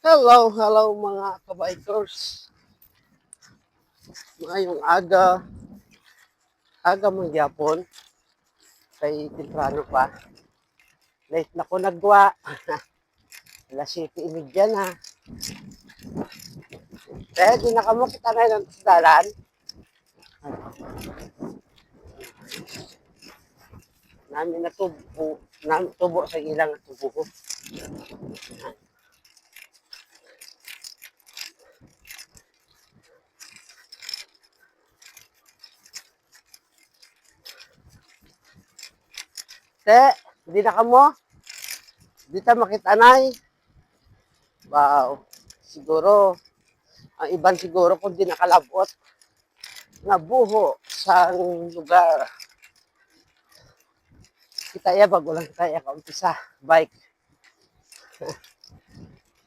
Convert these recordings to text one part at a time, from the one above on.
Hello mga kabikers. Ngayong aga mangyapon, kay temprano pa. Late na ko nagwa. Alas 7:30 na. Kaya di na kamo kita na ng dalan. Namin tubo sa ilang tubo ko. Te, di na kamo. Di ta makitanay. Wow. Siguro, ang iban siguro kung di nakalabot nga buho sa lugar. Kitaya bago lang kitaya ka umpisa. Bike.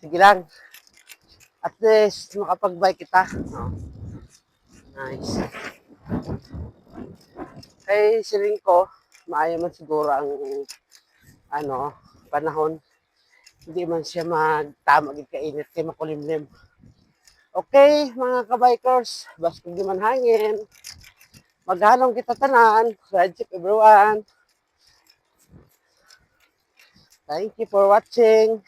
Sige lang. At least makapag-bike kita. No? Nice. Kay siling ko, maayo man siguro ang panahon. Hindi man siya magtama kainit kay makulimlim. Okay, mga kabikers, basta di man hangin. Maghanong kita tanan. Ride safe everyone. Thank you for watching.